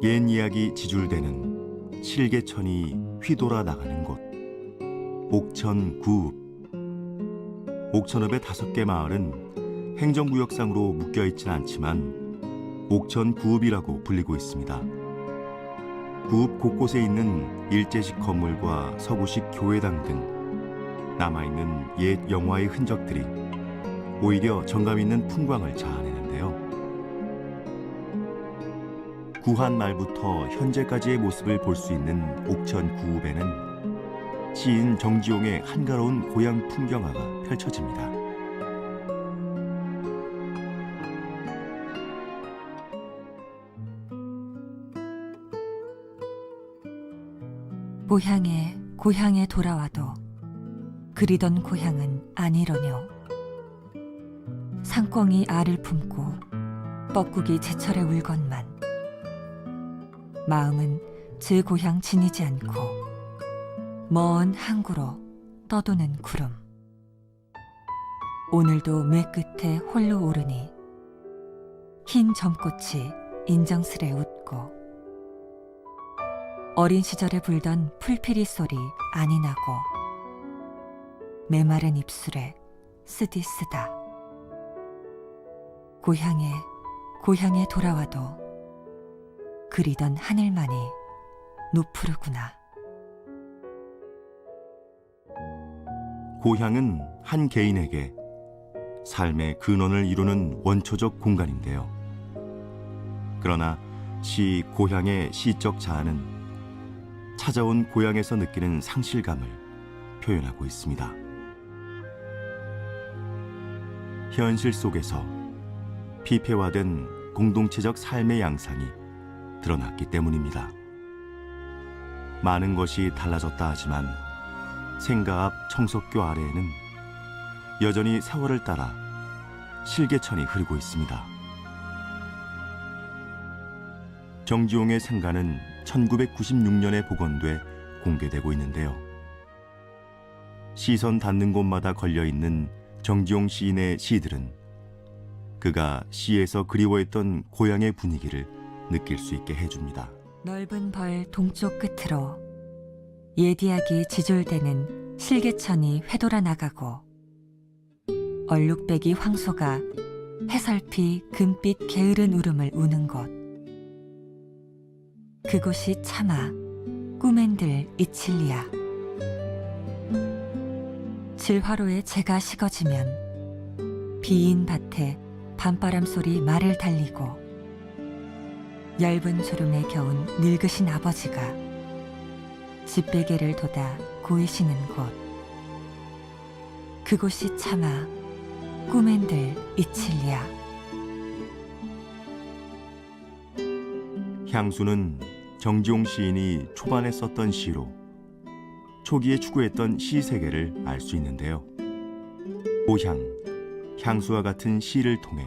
옛 이야기 지줄대는 실개천이 휘돌아 나가는 곳, 옥천 구읍. 옥천읍의 5개 마을은 행정구역상으로 묶여있진 않지만 옥천 구읍이라고 불리고 있습니다. 구읍 곳곳에 있는 일제식 건물과 서구식 교회당 등 남아있는 옛 영화의 흔적들이 오히려 정감 있는 풍광을 자아내는데요. 구한 말부터 현재까지의 모습을 볼 수 있는 옥천 구읍에는 시인 정지용의 한가로운 고향 풍경화가 펼쳐집니다. 고향에 돌아와도 그리던 고향은 아니로뇨. 상꿩이 알을 품고 뻐꾸기 제철에 울건만 마음은 제 고향 지니지 않고 먼 항구로 떠도는 구름. 오늘도 매 끝에 홀로 오르니 흰 점꽃이 인정스레 웃고 어린 시절에 불던 풀피리 소리 아니 나고 메마른 입술에 쓰디 쓰다. 고향에 돌아와도 그리던 하늘만이 노푸르구나. 고향은 한 개인에게 삶의 근원을 이루는 원초적 공간인데요. 그러나 시 고향의 시적 자아는 찾아온 고향에서 느끼는 상실감을 표현하고 있습니다. 현실 속에서 피폐화된 공동체적 삶의 양상이 드러났기 때문입니다. 많은 것이 달라졌다 하지만 생가 앞 청석교 아래에는 여전히 세월을 따라 실개천이 흐르고 있습니다. 정지용의 생가는 1996년에 복원돼 공개되고 있는데요. 시선 닿는 곳마다 걸려있는 정지용 시인의 시들은 그가 시에서 그리워했던 고향의 분위기를 느낄 수 있게 해줍니다. 넓은 벌 동쪽 끝으로 옛 이야기 지졸대는 실개천이 회돌아 나가고 얼룩배기 황소가 해설피 금빛 게으른 울음을 우는 곳. 그곳이 차마 꿈엔들 이칠리야. 질화로에 재가 식어지면 비인 밭에 밤바람 소리 말을 달리고 얇은 졸음에 겨운 늙으신 아버지가 집베개를 돋아 고이시는 곳. 그곳이 차마 꿈엔들 이칠리야. 향수는 정지용 시인이 초반에 썼던 시로 초기에 추구했던 시 세계를 알 수 있는데요. 고향, 향수와 같은 시를 통해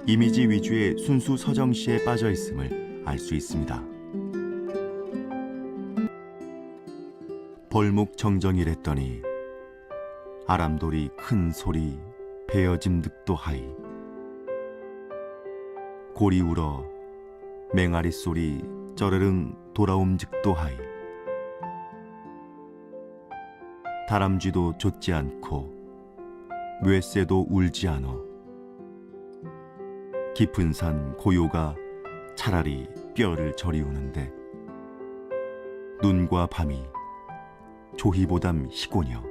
이미지 위주의 순수 서정시에 빠져 있음을 알 수 있습니다. 벌목 정정이랬더니 아람돌이 큰 소리 베어짐 득도 하이. 고리 울어 맹아리 소리 쩌르릉 돌아옴직도 하이. 다람쥐도 좇지 않고 뇌새도 울지 않어. 깊은 산 고요가 차라리 뼈를 저리우는데 눈과 밤이 조희보담 희고녀.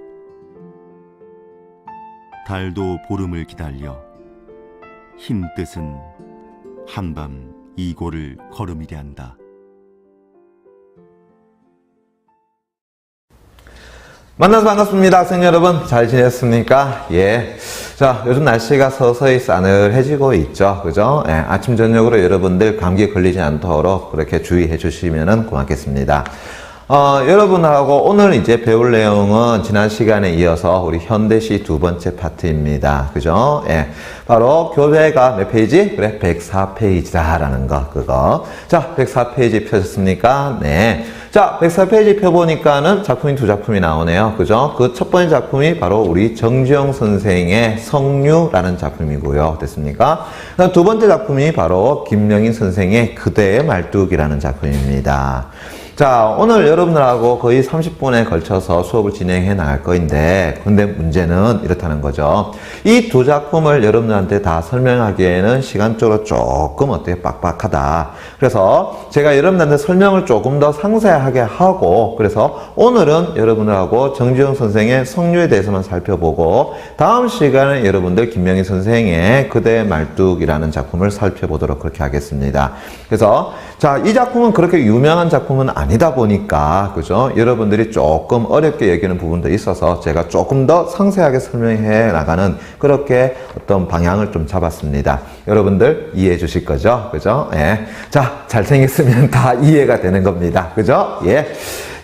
달도 보름을 기다려 흰 뜻은 한밤 이고를 걸음이리 한다. 만나서 반갑습니다. 학생 여러분, 잘 지냈습니까? 예. 자, 요즘 날씨가 서서히 싸늘해지고 있죠. 그죠? 예, 아침, 저녁으로 여러분들 감기에 걸리지 않도록 그렇게 주의해 주시면 고맙겠습니다. 여러분하고 오늘 이제 배울 내용은 지난 시간에 이어서 우리 현대시 2번째 파트입니다. 그죠? 예. 바로 교재가 몇 페이지? 그래, 104페이지다라는 거, 그거. 자, 104페이지 펴셨습니까? 네. 자, 104페이지 펴보니까는 작품이 두 작품이 나오네요. 그죠? 그 첫 번째 작품이 바로 우리 정주영 선생의 성류라는 작품이고요. 됐습니까? 그다음 두 번째 작품이 바로 김명인 선생의 그대의 말뚝이라는 작품입니다. 자, 오늘 여러분들하고 거의 30분에 걸쳐서 수업을 진행해 나갈 거인데, 근데 문제는 이렇다는 거죠. 이 두 작품을 여러분들한테 다 설명하기에는 시간적으로 조금 어떻게 빡빡하다. 그래서 제가 여러분들한테 설명을 조금 더 상세하게 하고, 그래서 오늘은 여러분들하고 정주영 선생의 성류에 대해서만 살펴보고, 다음 시간에 여러분들 김명희 선생의 그대의 말뚝이라는 작품을 살펴보도록 그렇게 하겠습니다. 그래서 자, 이 작품은 그렇게 유명한 작품은 아니다 보니까, 그죠? 여러분들이 조금 어렵게 여기는 부분도 있어서 제가 조금 더 상세하게 설명해 나가는 그렇게 어떤 방향을 좀 잡았습니다. 여러분들 이해해 주실 거죠? 그죠? 예. 자, 잘생겼으면 다 이해가 되는 겁니다. 그죠? 예.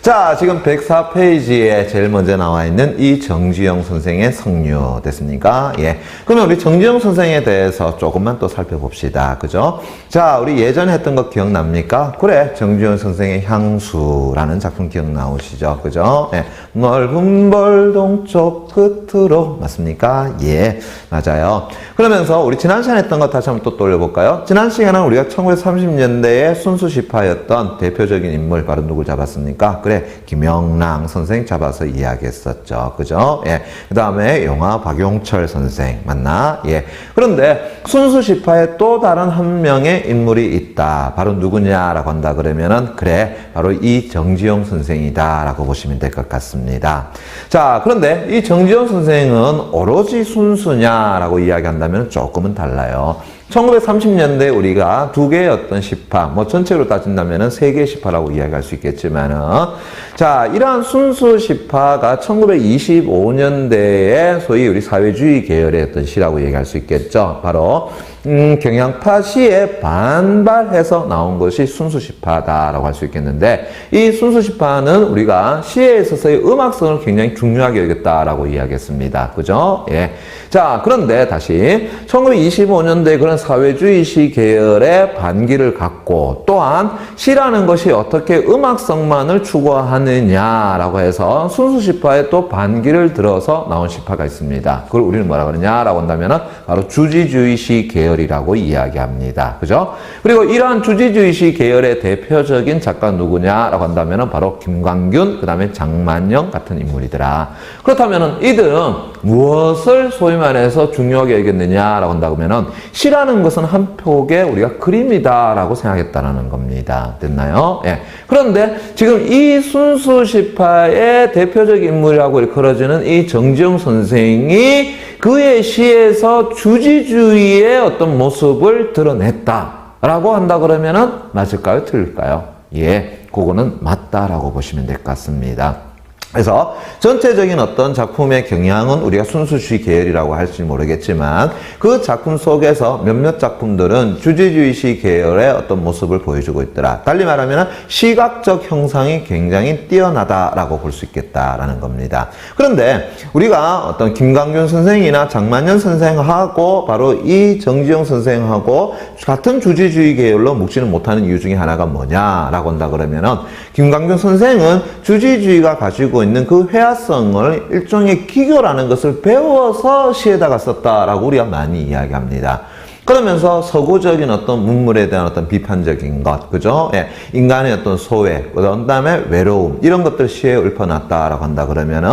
자, 지금 104페이지에 제일 먼저 나와 있는 이 정주영 선생의 성류 됐습니까? 예. 그러면 우리 정주영 선생에 대해서 조금만 또 살펴봅시다. 그죠? 자, 우리 예전에 했던 거 기억납니까? 그래, 정주영 선생의 향수라는 작품 기억나오시죠? 그죠? 예. 넓은 벌 동쪽 끝으로 맞습니까? 예, 맞아요. 그러면서 우리 지난 시간에 했던 거 다시 한번 또 돌려볼까요? 지난 시간에는 우리가 1930년대의 순수시파였던 대표적인 인물 바로 누굴 잡았습니까? 그래, 김영랑 선생 잡아서 이야기했었죠. 그죠? 예. 그 다음에 영화 박용철 선생 맞나? 예. 그런데 순수시파에 또 다른 한 명의 인물이 있다. 바로 누구냐라고 한다 그러면은 그래, 바로 이 정주영 선생이다 라고 보시면 될 것 같습니다. 자, 그런데 이 정주영 선생은 오로지 순수냐라고 이야기한다면 조금은 달라요. 1930년대 우리가 두 개의 어떤 시파, 뭐 전체로 따진다면은 세 개의 시파라고 이야기할 수 있겠지만은, 자, 이러한 순수 시파가 1925년대에 소위 우리 사회주의 계열의 어떤 시라고 얘기할 수 있겠죠. 바로 경향파 시에 반발해서 나온 것이 순수시파다라고 할 수 있겠는데, 이 순수시파는 우리가 시에 있어서의 음악성을 굉장히 중요하게 여겼다라고 이야기했습니다. 그죠? 예. 자, 그런데 다시 1925년대 그런 사회주의 시 계열의 반기를 갖고, 또한 시라는 것이 어떻게 음악성만을 추구하느냐라고 해서 순수시파에 또 반기를 들어서 나온 시파가 있습니다. 그걸 우리는 뭐라 그러냐라고 한다면은 바로 주지주의 시 계열이라고 이야기합니다. 그죠? 그리고 이러한 주지주의 시 계열의 대표적인 작가 누구냐라고 한다면은 바로 김광균, 그 다음에 장만영 같은 인물이더라. 그렇다면은 이들은 무엇을 소위 말해서 중요하게 여겼느냐라고 한다고 하면은 시라는 것은 한 폭의 우리가 그림이다라고 생각했다는 겁니다. 됐나요? 예. 그런데 지금 이 순수시파의 대표적 인물이라고 일컬어지는 이 정주영 선생이 그의 시에서 주지주의의 어떤 모습을 드러냈다라고 한다 그러면은 맞을까요? 틀릴까요? 예, 그거는 맞다라고 보시면 될 것 같습니다. 그래서 전체적인 어떤 작품의 경향은 우리가 순수주의 계열이라고 할지 모르겠지만 그 작품 속에서 몇몇 작품들은 주지주의 시 계열의 어떤 모습을 보여주고 있더라. 달리 말하면 시각적 형상이 굉장히 뛰어나다라고 볼 수 있겠다라는 겁니다. 그런데 우리가 어떤 김광균 선생이나 장만년 선생하고 바로 이 정주영 선생하고 같은 주지주의 계열로 묶지는 못하는 이유 중에 하나가 뭐냐라고 한다 그러면은 김광균 선생은 주지주의가 가지고 있는 그 회화성을 일종의 기교라는 것을 배워서 시에다가 썼다라고 우리가 많이 이야기합니다. 그러면서 서구적인 어떤 문물에 대한 어떤 비판적인 것, 그죠? 예, 인간의 어떤 소외, 그 다음에 외로움, 이런 것들 시에 읊어놨다라고 한다 그러면은,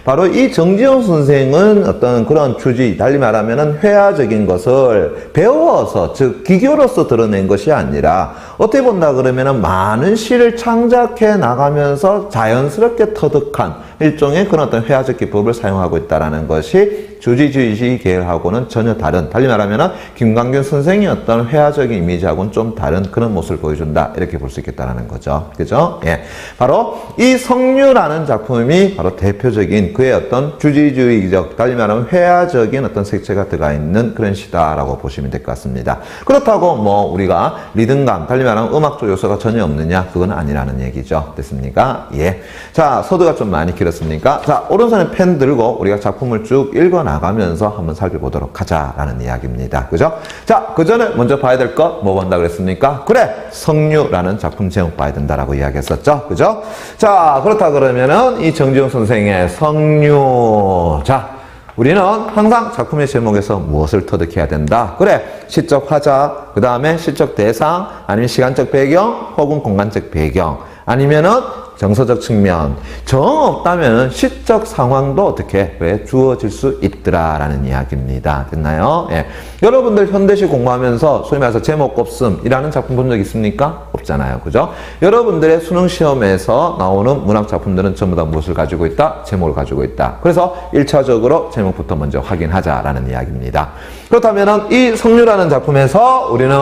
바로 이 정지용 선생은 어떤 그런 주지, 달리 말하면은 회화적인 것을 배워서, 즉, 기교로서 드러낸 것이 아니라, 어떻게 본다 그러면은 많은 시를 창작해 나가면서 자연스럽게 터득한 일종의 그런 어떤 회화적 기법을 사용하고 있다라는 것이 주지주의 계열하고는 전혀 다른, 달리 말하면 김광균 선생의 어떤 회화적인 이미지하고는 좀 다른 그런 모습을 보여준다, 이렇게 볼 수 있겠다는 거죠. 그죠? 예. 바로 이 성류라는 작품이 바로 대표적인 그의 어떤 주지주의적, 달리 말하면 회화적인 어떤 색채가 들어가 있는 그런 시다라고 보시면 될 것 같습니다. 그렇다고 뭐 우리가 리듬감, 달리 말하면 음악적 요소가 전혀 없느냐? 그건 아니라는 얘기죠. 됐습니까? 예. 자, 서두가 좀 많이 길었습니까? 자, 오른손에 펜 들고 우리가 작품을 쭉 읽어 나가면서 한번 살펴보도록 하자라는 이야기입니다. 그죠? 자, 그 전에 먼저 봐야 될 거 뭐 본다 그랬습니까? 그래, 성류라는 작품 제목 봐야 된다라고 이야기했었죠. 그죠? 자, 그렇다 그러면은 이 정지용 선생의 성류. 자, 우리는 항상 작품의 제목에서 무엇을 터득해야 된다? 그래, 시적 화자, 그 다음에 시적 대상, 아니면 시간적 배경, 혹은 공간적 배경, 아니면은 정서적 측면. 정 없다면 시적 상황도 어떻게 왜 주어질 수 있더라라는 이야기입니다. 됐나요? 예. 여러분들 현대시 공부하면서 소위 말해서 제목 곱씀이라는 작품 본 적 있습니까? 없잖아요. 그죠? 여러분들의 수능 시험에서 나오는 문학 작품들은 전부 다 무엇을 가지고 있다? 제목을 가지고 있다. 그래서 1차적으로 제목부터 먼저 확인하자라는 이야기입니다. 그렇다면 이 성류라는 작품에서 우리는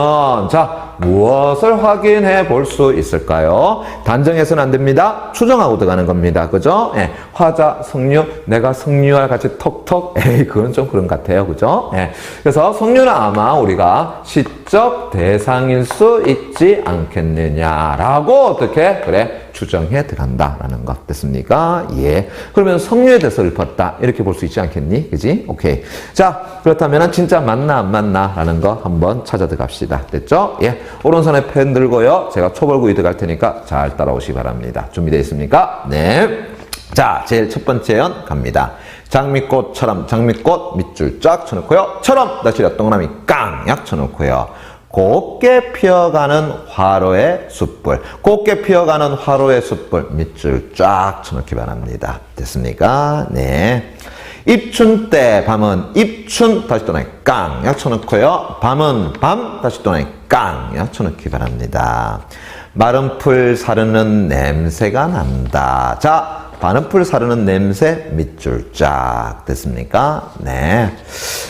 자, 무엇을 확인해 볼 수 있을까요? 단정해서는 안 됩니다. 추정하고 들어가는 겁니다. 그죠? 예. 화자, 성류, 내가 성류와 같이 톡톡, 에이, 그건 좀 그런 것 같아요. 그죠? 예. 그래서 성류는 아마 우리가 시적 대상일 수 있지 않겠느냐라고 어떻게, 그래, 추정해 들어간다라는 것 됐습니까? 예. 그러면 성류에 대해서 읊었다. 이렇게 볼 수 있지 않겠니? 그지? 오케이. 자, 그렇다면 진짜 맞나 안 맞나? 라는 거 한번 찾아 들어갑시다. 됐죠? 예. 오른손에 펜 들고요. 제가 초벌구이 들어갈 테니까 잘 따라오시기 바랍니다. 준비되어 있습니까? 네. 자, 제일 첫 번째 연 갑니다. 장미꽃처럼 장미꽃 밑줄 쫙 쳐놓고요. 처럼 다시 동그라미 깡약 쳐놓고요. 곱게 피어가는 화로의 숯불. 곱게 피어가는 화로의 숯불 밑줄 쫙 쳐놓기 바랍니다. 됐습니까? 네. 입춘 때 밤은 입춘 다시 동그라미 깡약 쳐놓고요. 밤은 밤 다시 동그라미 깡약 쳐놓기 바랍니다. 마른 풀 사르는 냄새가 난다. 자, 마른 풀 사르는 냄새 밑줄 쫙 됐습니까? 네.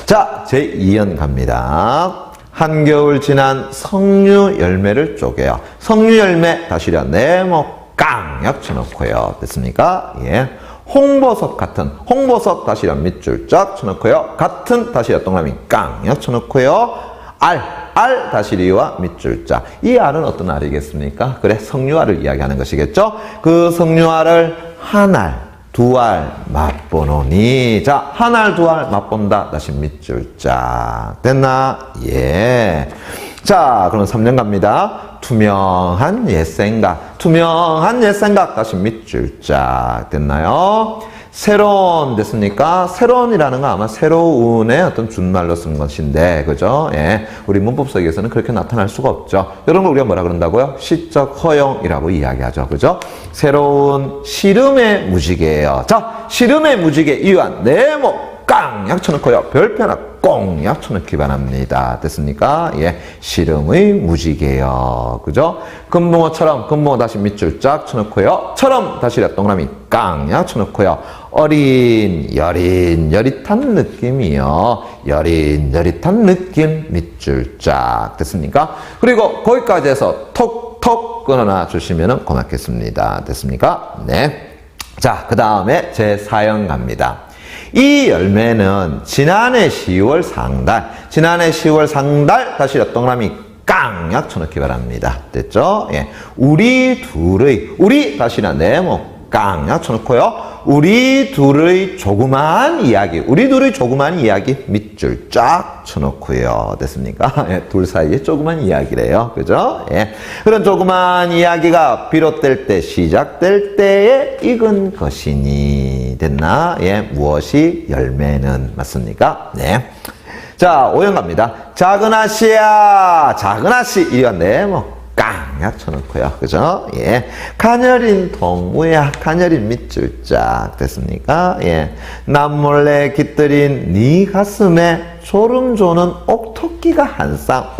자, 제2연 갑니다. 한겨울 지난 석류 열매를 쪼개요. 석류 열매 다시려 네모 깡약 쳐놓고요. 됐습니까? 예. 홍보석 같은 홍보석 다시려 밑줄 쫙 쳐놓고요. 같은 다시려 동그라미 깡약 쳐놓고요. 알 다시리와 밑줄 쫙. 이 알은 어떤 알이겠습니까? 그래, 석류알을 이야기하는 것이겠죠? 그 석류알을 한 알, 두 알 맛보노니. 자, 한 알, 두 알 맛본다. 다시 밑줄 쫙. 됐나? 예. 자, 그럼 3년 갑니다. 투명한 옛생각. 투명한 옛생각. 다시 밑줄 쫙. 됐나요? 새로운 됐습니까? 새로운이라는 건 아마 새로운의 어떤 준말로 쓴 것인데, 그죠? 예. 우리 문법석에서는 그렇게 나타날 수가 없죠. 이런 걸 우리가 뭐라 그런다고요? 시적 허용이라고 이야기하죠. 그죠? 새로운 시름의 무지개예요. 자, 시름의 무지개 이유한 네모 깡약 쳐놓고요. 별표 하나 꽁약 쳐놓기 바랍니다. 됐습니까? 예. 시름의 무지개요. 그죠? 금붕어처럼 금붕어 다시 밑줄 쫙 쳐놓고요. 처럼 다시 동그라미 깡약 쳐놓고요. 어린 여릿한 느낌이요. 여릿한 느낌 밑줄 쫙 됐습니까? 그리고 거기까지 해서 톡톡 끊어놔 주시면 고맙겠습니다. 됐습니까? 네. 자, 그 다음에 제 4연 갑니다. 이 열매는 지난해 10월 상달 다시 동그라미 깡약 쳐놓기 바랍니다. 됐죠? 예. 우리 다시나 네모 깡약 쳐놓고요. 우리 둘의 조그만 이야기 밑줄 쫙 쳐놓고요. 됐습니까? 예, 둘 사이에 조그만 이야기래요. 그죠? 예. 그런 조그만 이야기가 비롯될 때, 시작될 때에 익은 것이니. 됐나? 예, 무엇이 열매는 맞습니까? 네. 자, 5연 갑니다. 작은 아씨야, 작은 아씨. 이건 네모 깡약 쳐놓고요. 그죠? 예. 가녀린 동무야, 가녀린 밑줄 쫙 됐습니까? 예. 남몰래 깃들인 네 가슴에 소름 돋는 옥토끼가 한 쌍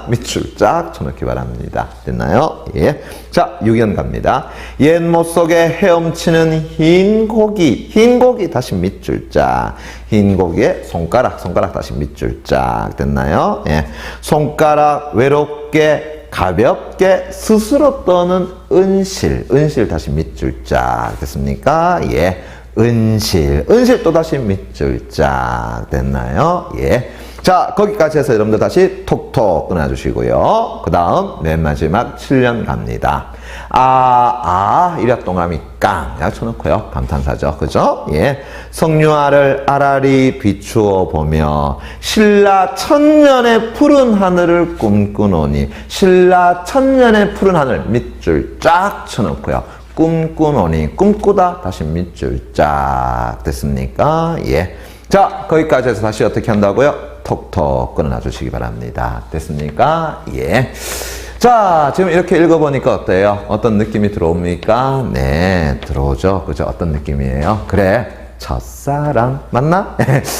밑줄 쫙 쳐놓기 바랍니다. 됐나요? 예. 자, 6연 갑니다. 옛못 속에 헤엄치는 흰 고기 다시 밑줄 쫙. 흰 고기에 손가락 다시 밑줄 쫙. 됐나요? 예. 손가락 외롭게 가볍게 스스로 떠는 은실 다시 밑줄 쫙. 됐습니까? 예. 은실 또다시 밑줄 쫙. 됐나요? 예. 자, 거기까지 해서 여러분들 다시 톡톡 끊어주시고요. 그 다음 맨 마지막 7년 갑니다. 이랴 동그라미 깡 약 쳐놓고요. 감탄사죠. 그죠? 예. 성류아를 아라리 비추어 보며 신라 천년의 푸른 하늘을 꿈꾸노니 신라 천년의 푸른 하늘 밑줄 쫙 쳐놓고요. 꿈꾸노니 꿈꾸다 다시 밑줄 쫙 됐습니까? 예. 자, 거기까지 해서 다시 어떻게 한다고요? 톡톡 끊어놔 주시기 바랍니다. 됐습니까? 예. 자, 지금 이렇게 읽어보니까 어때요? 어떤 느낌이 들어옵니까? 네, 들어오죠. 그죠? 어떤 느낌이에요? 그래. 첫사랑 맞나?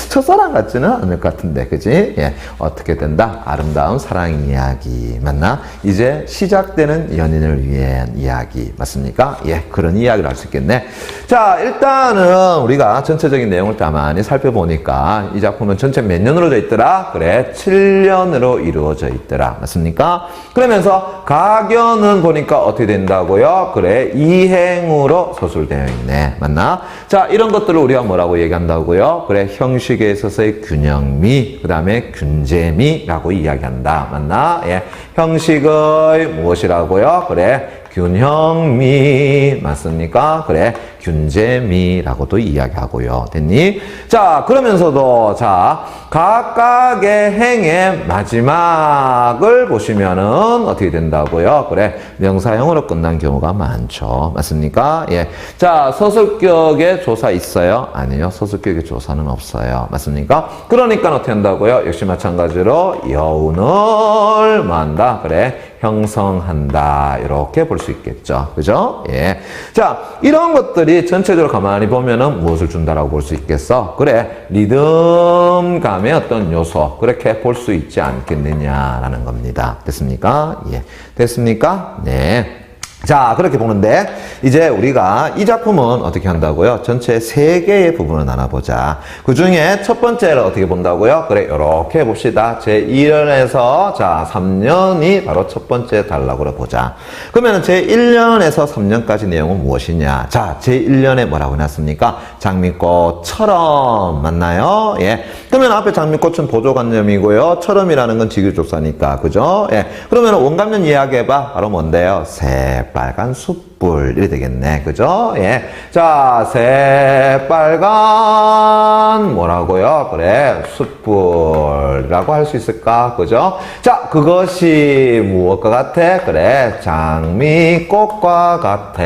첫사랑 같지는 않을 것 같은데, 그지? 예, 어떻게 된다? 아름다운 사랑 이야기 맞나? 이제 시작되는 연인을 위한 이야기 맞습니까? 예, 그런 이야기를 할 수 있겠네. 자, 일단은 우리가 전체적인 내용을 가만히 살펴보니까 이 작품은 전체 몇 년으로 되어 있더라? 그래, 7년으로 이루어져 있더라. 맞습니까? 그러면서 가견은 보니까 어떻게 된다고요? 그래, 이행으로 서술되어 있네. 맞나? 자, 이런 것들을 우리가 뭐라고 얘기한다고요? 그래, 형식에 있어서의 균형미, 그 다음에 균제미라고 이야기한다. 맞나? 예. 형식의 무엇이라고요? 그래, 균형미 맞습니까? 그래, 균제미라고도 이야기하고요. 됐니? 자, 그러면서도 자, 각각의 행의 마지막을 보시면은 어떻게 된다고요? 그래, 명사형으로 끝난 경우가 많죠. 맞습니까? 예. 자, 서술격의 조사 있어요? 아니요. 서술격의 조사는 없어요. 맞습니까? 그러니까 어떻게 한다고요? 역시 마찬가지로 여운을 뭐 한다? 그래, 형성한다. 이렇게 볼 수 있겠죠. 그죠? 예. 자, 이런 것들이 전체적으로 가만히 보면은 무엇을 준다라고 볼 수 있겠어? 그래, 리듬감의 어떤 요소. 그렇게 볼 수 있지 않겠느냐라는 겁니다. 됐습니까? 예. 됐습니까? 네. 자, 그렇게 보는데 이제 우리가 이 작품은 어떻게 한다고요? 전체 3개의 부분을 나눠보자. 그 중에 첫 번째를 어떻게 본다고요? 그래, 요렇게 봅시다. 제1년에서 자 3년이 바로 첫 번째 단락으로 보자. 그러면 제1년에서 3년까지 내용은 무엇이냐? 자, 제1년에 뭐라고 해놨습니까? 장미꽃처럼 맞나요? 예. 그러면 앞에 장미꽃은 보조관념이고요. 처럼이라는 건 직유조사니까, 그죠? 예. 그러면 원관념 이야기해봐. 바로 뭔데요? 새빨간 숯불. 이래 되겠네. 그죠? 예. 자, 새빨간 뭐라고요? 그래, 숯불이라고 할 수 있을까? 그죠? 자, 그것이 무엇과 같아? 그래, 장미꽃과 같아.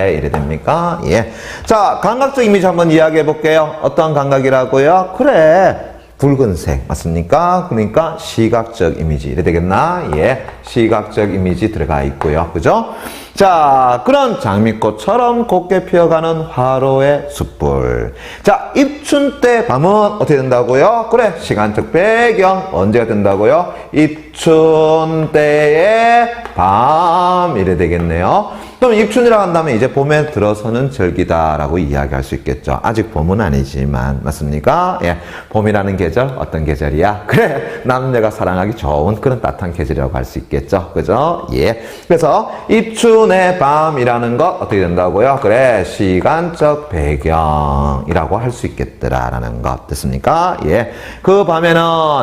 이래 됩니까? 예. 자, 감각적 이미지 한번 이야기해 볼게요. 어떤 감각이라고요? 그래, 붉은색 맞습니까? 그러니까 시각적 이미지 이래 되겠나? 예, 시각적 이미지 들어가 있고요. 그죠? 자, 그런 장미꽃처럼 곱게 피어가는 화로의 숯불. 자, 입춘 때 밤은 어떻게 된다고요? 그래, 시간적 배경 언제가 된다고요? 입춘 때의 밤 이래 되겠네요. 그럼 입춘이라고 한다면 이제 봄에 들어서는 절기다라고 이야기할 수 있겠죠. 아직 봄은 아니지만 맞습니까? 예, 봄이라는 계절 어떤 계절이야? 그래, 남녀가 사랑하기 좋은 그런 따뜻한 계절이라고 할 수 있겠죠. 그죠? 예. 그래서 입춘의 밤이라는 것 어떻게 된다고요? 그래, 시간적 배경이라고 할 수 있겠더라라는 것 됐습니까? 예. 그 밤에는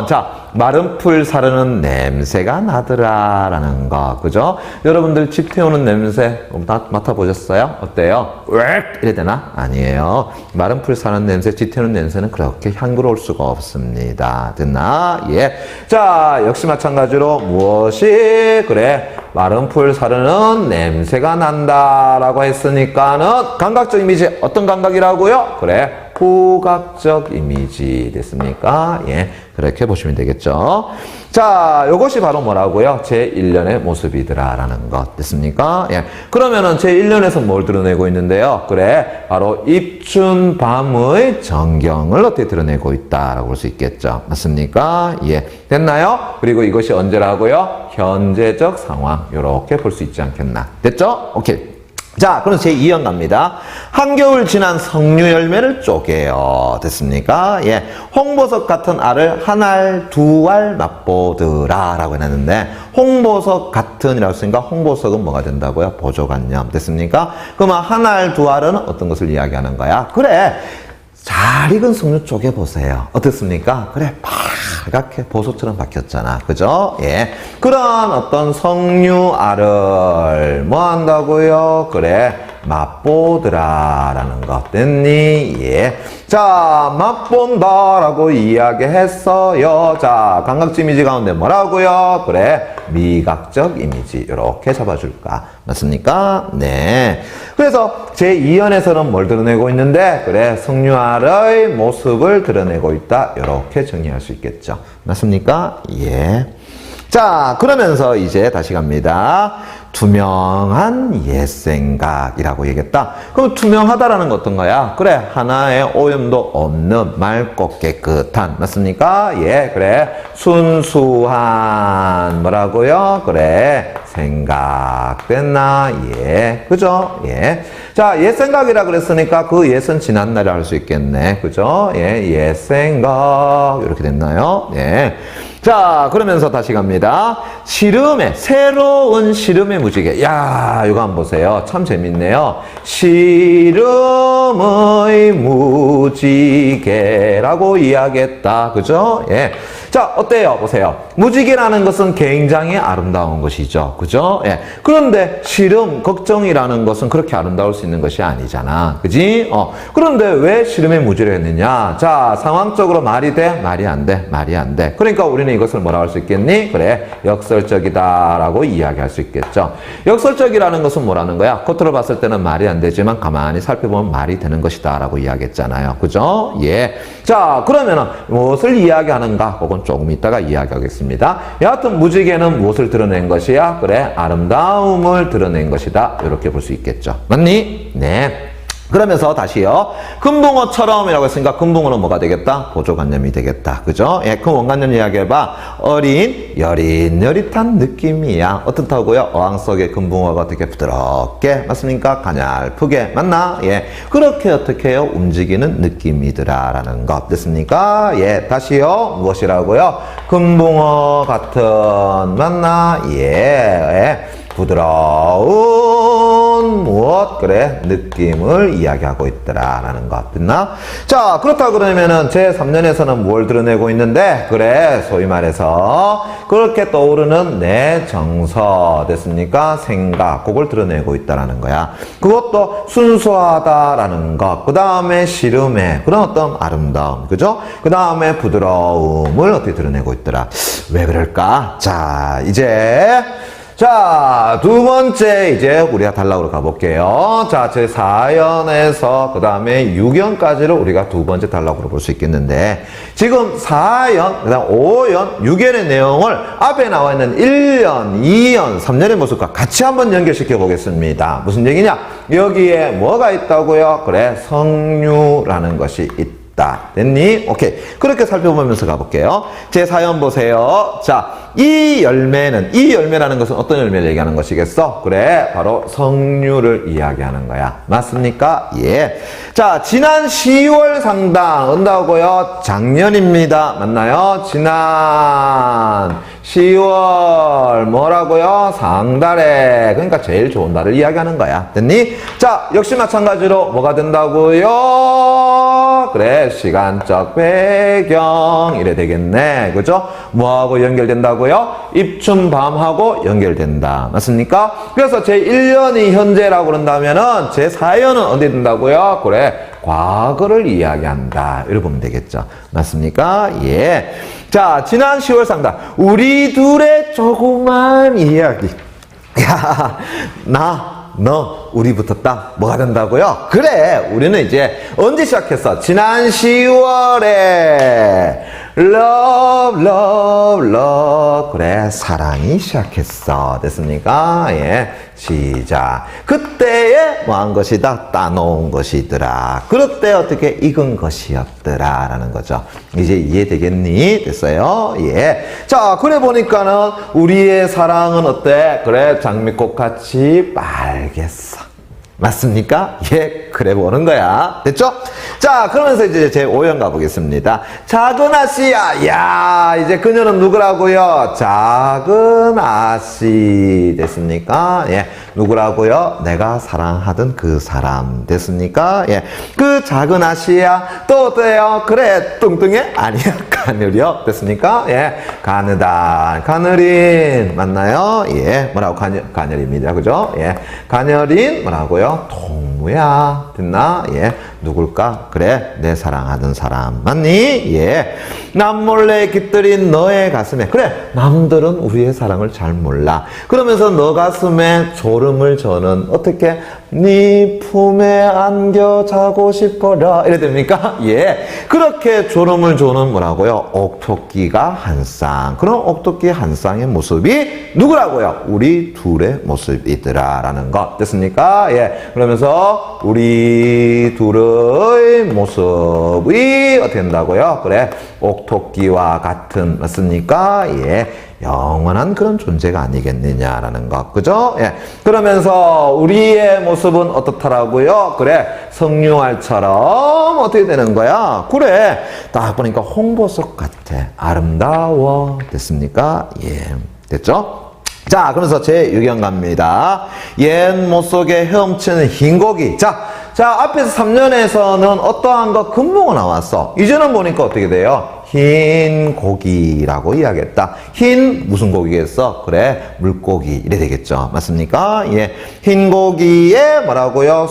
자, 마른 풀 사르는 냄새가 나더라라는 거. 그죠? 여러분들 집 태우는 냄새 맡아보셨어요? 어때요? 왜? 이래 되나? 아니에요. 마른 풀 사는 냄새, 짙어오는 냄새는 그렇게 향기로울 수가 없습니다. 됐나? 예. 자, 역시 마찬가지로 무엇이? 그래, 마른 풀 사르는 냄새가 난다라고 했으니까는 감각적 이미지 어떤 감각이라고요? 그래, 후각적 이미지 됐습니까? 예, 그렇게 보시면 되겠죠. 자, 요것이 바로 뭐라고요? 제1년의 모습이더라라는 것 됐습니까? 예, 그러면은 제1년에서 뭘 드러내고 있는데요? 그래, 바로 입춘 밤의 전경을 어떻게 드러내고 있다라고 볼 수 있겠죠. 맞습니까? 예, 됐나요? 그리고 이것이 언제라고요? 현재적 상황 요렇게 볼 수 있지 않겠나? 됐죠? 오케이. 자, 그럼 제2형 갑니다. 한겨울 지난 석류 열매를 쪼개요. 됐습니까? 예. 홍보석 같은 알을 한 알, 두 알 맛보더라. 라고 해놨는데, 홍보석 같은이라고 했으니까, 홍보석은 뭐가 된다고요? 보조관념. 됐습니까? 그러면 한 알, 두 알은 어떤 것을 이야기하는 거야? 그래. 잘 익은 석류 쪼개보세요. 어떻습니까? 그래, 빨갛게 보석처럼 박혔잖아. 그죠? 예. 그런 어떤 성류알을 뭐 한다고요? 그래. 맛보더라 라는 거 됐니? 예. 자, 맛본다라고 이야기했어요. 자, 감각적 이미지 가운데 뭐라고요? 그래, 미각적 이미지 이렇게 잡아줄까? 맞습니까? 네. 그래서 제2연에서는 뭘 드러내고 있는데, 그래, 성류알의 모습을 드러내고 있다. 이렇게 정리할 수 있겠죠. 맞습니까? 예. 자, 그러면서 이제 다시 갑니다. 투명한 옛생각이라고 얘기했다. 그럼 투명하다라는 건 어떤 거야? 그래, 하나의 오염도 없는 맑고 깨끗한, 맞습니까? 예, 그래, 순수한 뭐라고요? 그래, 생각 됐나? 예, 그죠? 예. 자, 옛생각이라 그랬으니까 그 옛은 지난 날에 할 수 있겠네. 그죠? 예, 옛생각 이렇게 됐나요? 예. 자, 그러면서 다시 갑니다. 시름의, 새로운 시름의 무지개. 야, 이거 한번 보세요. 참 재밌네요. 시름의 무지개라고 이야기했다. 그죠? 예. 자, 어때요? 보세요. 무지개라는 것은 굉장히 아름다운 것이죠. 그죠? 예. 그런데 시름, 걱정이라는 것은 그렇게 아름다울 수 있는 것이 아니잖아. 그지? 그런데 왜 시름의 무지개를 했느냐? 자, 상황적으로 말이 돼? 말이 안 돼? 말이 안 돼. 그러니까 우리는 이것을 뭐라고 할 수 있겠니? 그래, 역설적이다라고 이야기할 수 있겠죠. 역설적이라는 것은 뭐라는 거야? 겉으로 봤을 때는 말이 안 되지만 가만히 살펴보면 말이 되는 것이다라고 이야기했잖아요. 그죠? 예. 자, 그러면은 무엇을 이야기하는가? 혹은 조금 이따가 이야기하겠습니다. 여하튼 무지개는 무엇을 드러낸 것이야? 그래, 아름다움을 드러낸 것이다. 이렇게 볼 수 있겠죠. 맞니? 네. 그러면서 다시요. 금붕어처럼 이라고 했으니까 금붕어는 뭐가 되겠다? 보조관념이 되겠다. 그죠? 예, 그 원관념 이야기해봐. 어린, 여릿여릿한 느낌이야. 어떻다고요? 어항 속에 금붕어가 어떻게 부드럽게, 맞습니까? 가냘프게, 맞나? 예. 그렇게 어떻게 해요? 움직이는 느낌이더라. 라는 것. 됐습니까? 예. 다시요. 무엇이라고요? 금붕어 같은, 맞나? 예. 예. 부드러운 무엇? 그래, 느낌을 이야기하고 있더라 라는 것. 됐나? 자, 그렇다 그러면은 제3년에서는 뭘 드러내고 있는데, 그래, 소위 말해서 그렇게 떠오르는 내 정서, 됐습니까? 생각, 그걸 드러내고 있다라는 거야. 그것도 순수하다라는 것, 그 다음에 시름의 그런 어떤 아름다움, 그죠? 그 다음에 부드러움을 어떻게 드러내고 있더라. 왜 그럴까? 자, 이제 자, 두 번째 이제 우리가 단락으로 가볼게요. 자, 제 4연에서 그 다음에 6연까지를 우리가 두 번째 단락으로 볼 수 있겠는데, 지금 4연, 그 다음 5연, 6연의 내용을 앞에 나와 있는 1연, 2연, 3연의 모습과 같이 한번 연결시켜 보겠습니다. 무슨 얘기냐? 여기에 뭐가 있다고요? 그래, 성류라는 것이 있다. 됐니? 오케이. 그렇게 살펴보면서 가볼게요. 제 4연 보세요. 자, 이 열매라는 것은 어떤 열매를 얘기하는 것이겠어? 그래, 바로 성류를 이야기하는 거야. 맞습니까? 예. 자, 지난 10월 상당, 온다고요? 작년입니다. 맞나요? 지난 10월, 뭐라고요? 상달에. 그러니까 제일 좋은 달을 이야기하는 거야. 됐니? 자, 역시 마찬가지로 뭐가 된다고요? 그래, 시간적 배경. 이래 되겠네. 그죠? 뭐하고 연결된다고요? 입춘밤하고 연결된다. 맞습니까? 그래서 제1년이 현재라고 그런다면은 제4년은 어디 된다고요? 그래, 과거를 이야기한다. 이렇게 보면 되겠죠. 맞습니까? 예. 자, 지난 10월 상담. 우리 둘의 조그만 이야기. 야, 너, 우리 붙었다. 뭐가 된다고요? 그래, 우리는 이제 언제 시작했어? 지난 10월에 love. 그래, 사랑이 시작했어. 됐습니까? 예. 시작. 그때에 뭐 한 것이다? 따놓은 것이더라. 그때 어떻게 익은 것이었더라. 라는 거죠. 이제 이해되겠니? 됐어요? 예. 자, 그래 보니까는 우리의 사랑은 어때? 그래, 장미꽃같이 빨겠어. 맞습니까? 예, 그래 보는 거야. 됐죠? 자, 그러면서 이제 제 5연 가보겠습니다. 작은 아씨야. 야, 이제 그녀는 누구라고요? 작은 아씨. 됐습니까? 예. 누구라고요? 내가 사랑하던 그 사람. 됐습니까? 예. 그 작은 아씨야. 또 너 어때요? 그래, 뚱뚱해? 아니야, 가늘이요. 됐습니까? 예, 가느다. 가늘인, 맞나요? 예, 뭐라고, 가늘입니다. 그죠? 예, 가늘인, 뭐라고요? 동무야. 됐나? 예, 누굴까? 그래, 내 사랑하던 사람. 맞니? 예, 남몰래 깃들인 너의 가슴에. 그래, 남들은 우리의 사랑을 잘 몰라. 그러면서 너 가슴에 졸음을 저는, 어떻게? 네 품에 안겨 자고 싶어라. 이래 됩니까? 예. 그렇게 졸음을 조는 뭐라고요? 옥토끼가 한 쌍. 그런 옥토끼 한 쌍의 모습이 누구라고요? 우리 둘의 모습이더라. 라는 것. 됐습니까? 예. 그러면서 우리 둘의 모습이 어떻게 된다고요? 그래. 옥토끼와 같은, 맞습니까? 예. 영원한 그런 존재가 아니겠느냐라는 것. 그죠? 예. 그러면서 우리의 모습은 어떻더라고요? 그래. 성류알처럼 어떻게 되는 거야? 그래. 딱 보니까 홍보석 같아. 아름다워. 됐습니까? 예. 됐죠? 자, 그래서 제6경 갑니다. 옛 못속에 헤엄치는 흰 고기. 자, 앞에서 3년에서는 어떠한 거 금붕어 나왔어. 이제는 보니까 어떻게 돼요? 흰 고기라고 이야기했다. 흰 무슨 고기겠어? 그래, 물고기 이래 되겠죠. 맞습니까? 예, 흰 고기에 뭐라고요?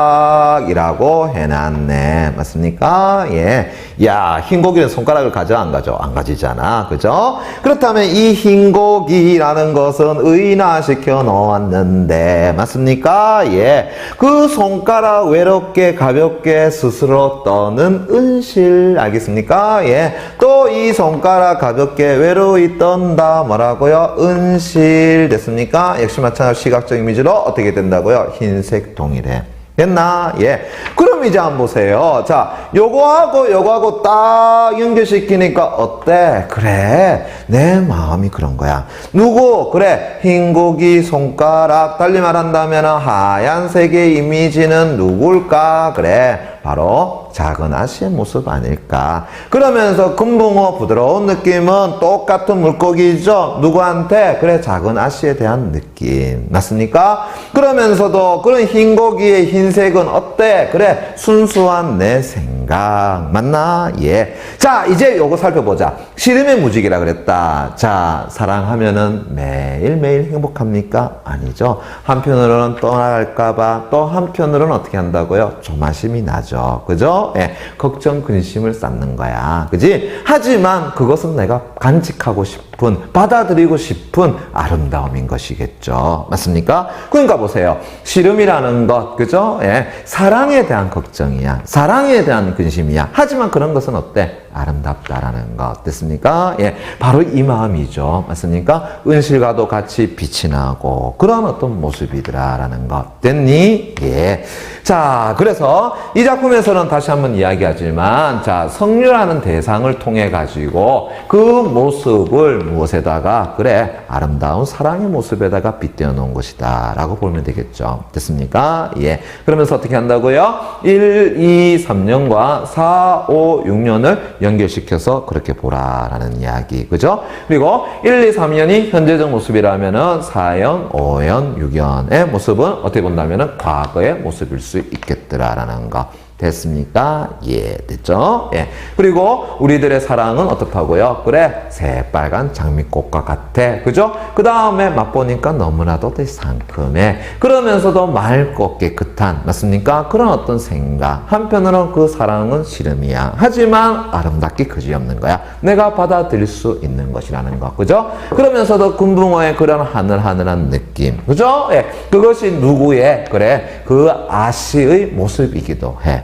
손가락이라고 해놨네. 맞습니까? 예, 야, 흰 고기는 손가락을 가져 안 가져? 안 가지잖아. 그죠? 그렇다면 이 흰 고기라는 것은 의인화시켜 놓았는데, 맞습니까? 예, 그 손가락 외롭게 가볍게 스스로 떠는 은실 알겠습니까? 예. 또 이 손가락 가볍게 외로이 떤다. 뭐라고요? 은실. 됐습니까? 역시 마찬가지로 시각적 이미지로 어떻게 된다고요? 흰색 동일해. 됐나? 예. 그럼 이제 한번 보세요. 자, 요거하고 딱 연결시키니까 어때? 그래. 내 마음이 그런 거야. 누구? 그래. 흰고기 손가락. 달리 말한다면 하얀색의 이미지는 누굴까? 그래. 바로 작은 아씨의 모습 아닐까. 그러면서 금붕어 부드러운 느낌은 똑같은 물고기죠. 누구한테? 그래, 작은 아씨에 대한 느낌. 맞습니까? 그러면서도 그런 흰 고기의 흰색은 어때? 그래, 순수한 내 생각. 맞나? 예. 자, 이제 요거 살펴보자. 시름의 무지개라 그랬다. 자, 사랑하면은 매일매일 행복합니까? 아니죠. 한편으로는 떠나갈까봐, 또 한편으로는 어떻게 한다고요? 조마심이 나죠. 그죠? 예, 걱정, 근심을 쌓는 거야. 그지? 하지만 그것은 내가 간직하고 싶은, 받아들이고 싶은 아름다움인 것이겠죠. 맞습니까? 그러니까 보세요. 시름이라는 것, 그죠? 예, 사랑에 대한 걱정이야. 사랑에 대한 근심이야. 하지만 그런 것은 어때? 아름답다라는 것. 됐습니까? 예, 바로 이 마음이죠. 맞습니까? 은실과도 같이 빛이 나고 그런 어떤 모습이더라라는 것. 됐니? 예. 자, 그래서 이 작품에서는 다시 한번 이야기하지만, 자, 성류라는 대상을 통해 가지고 그 모습을 무엇에다가, 그래, 아름다운 사랑의 모습에다가 빗대어 놓은 것이다 라고 보면 되겠죠. 됐습니까? 예. 그러면서 어떻게 한다고요? 1, 2, 3년과 4, 5, 6년을 연결시켜서 그렇게 보라라는 이야기. 그죠? 그리고 1, 2, 3년이 현재적 모습이라면은 4연, 5연, 6연의 모습은 어떻게 본다면은 과거의 모습일 수 있겠더라라는 거. 됐습니까? 예, 됐죠? 예. 그리고 우리들의 사랑은 어떻다고요? 그래, 새빨간 장미꽃과 같아. 그죠? 그 다음에 맛보니까 너무나도 상큼해. 그러면서도 맑고 깨끗한, 맞습니까? 그런 어떤 생각. 한편으로는 그 사랑은 시름이야. 하지만 아름답기 그지없는 거야. 내가 받아들일 수 있는 것이라는 거. 그죠? 그러면서도 금붕어의 그런 하늘하늘한 느낌. 그죠? 예. 그것이 누구의, 그래, 그 아씨의 모습이기도 해.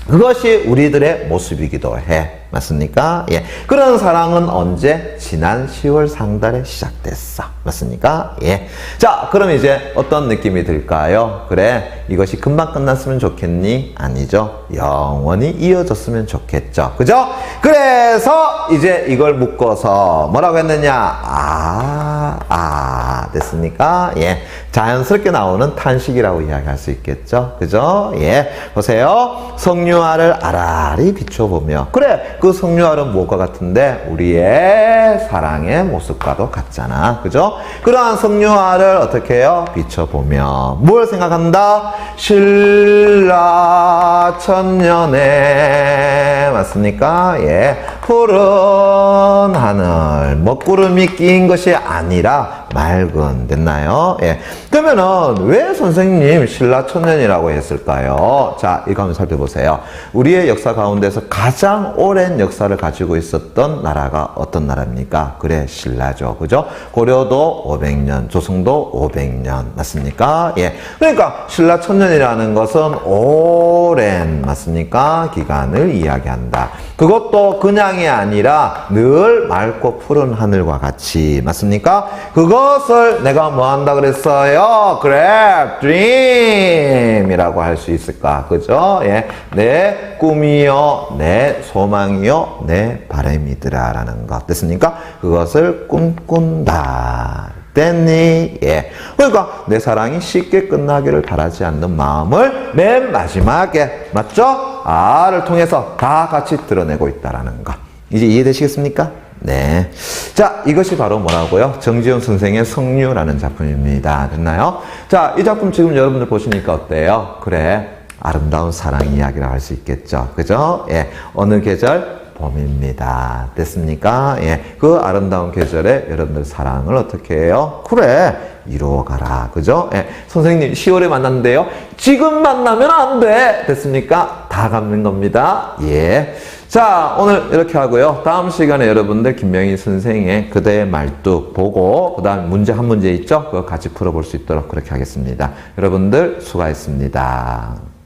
그것이 우리들의 모습이기도 해. 맞습니까? 예. 그런 사랑은 언제? 지난 10월 상달에 시작됐어. 맞습니까? 예. 자, 그럼 이제 어떤 느낌이 들까요? 그래, 이것이 금방 끝났으면 좋겠니? 아니죠. 영원히 이어졌으면 좋겠죠. 그죠? 그래서 이제 이걸 묶어서 뭐라고 했느냐? 됐습니까? 예. 자연스럽게 나오는 탄식이라고 이야기할 수 있겠죠. 그죠? 예. 보세요. 석류알을 아라리 비춰보며. 그래, 그 석류알은 뭐가 같은데? 우리의 사랑의 모습과도 같잖아. 그죠? 그러한 석류알을 어떻게 해요? 비춰보며. 뭘 생각한다? 신라 천년에. 맞습니까? 예. 푸른 하늘, 먹구름이 끼인 것이 아니라 맑은, 됐나요? 예. 그러면은 왜 선생님 신라천년이라고 했을까요? 자, 이거 한번 살펴보세요. 우리의 역사 가운데서 가장 오랜 역사를 가지고 있었던 나라가 어떤 나라입니까? 그래, 신라죠. 그죠? 고려도 500년, 조선도 500년, 맞습니까? 예. 그러니까 신라천년이라는 것은 오랜, 맞습니까? 기간을 이야기한다. 그것도 그냥이 아니라 늘 맑고 푸른 하늘과 같이, 맞습니까? 그것을 내가 뭐 한다 그랬어요? 그래, dream이라고 할 수 있을까? 그죠? 예. 내 꿈이요, 내 소망이요, 내 바람이더라 라는 것. 됐습니까? 그것을 꿈꾼다. 됐니? 예. 그러니까 내 사랑이 쉽게 끝나기를 바라지 않는 마음을 맨 마지막에, 맞죠? 아를 통해서 다 같이 드러내고 있다라는 거. 이제 이해되시겠습니까? 네. 자, 이것이 바로 뭐라고요? 정지훈 선생의 석류라는 작품입니다. 됐나요? 자, 이 작품 지금 여러분들 보시니까 어때요? 그래, 아름다운 사랑 이야기라 할 수 있겠죠. 그죠? 예. 어느 계절? 봄입니다. 됐습니까? 예. 그 아름다운 계절에 여러분들 사랑을 어떻게 해요? 그래, 이루어가라. 그죠? 예. 선생님, 10월에 만났는데요. 지금 만나면 안 돼. 됐습니까? 다 갚는 겁니다. 예. 자, 오늘 이렇게 하고요. 다음 시간에 여러분들 김명희 선생의 그대의 말뚝 보고, 그 다음 문제 한 문제 있죠? 그거 같이 풀어볼 수 있도록 그렇게 하겠습니다. 여러분들 수고하셨습니다.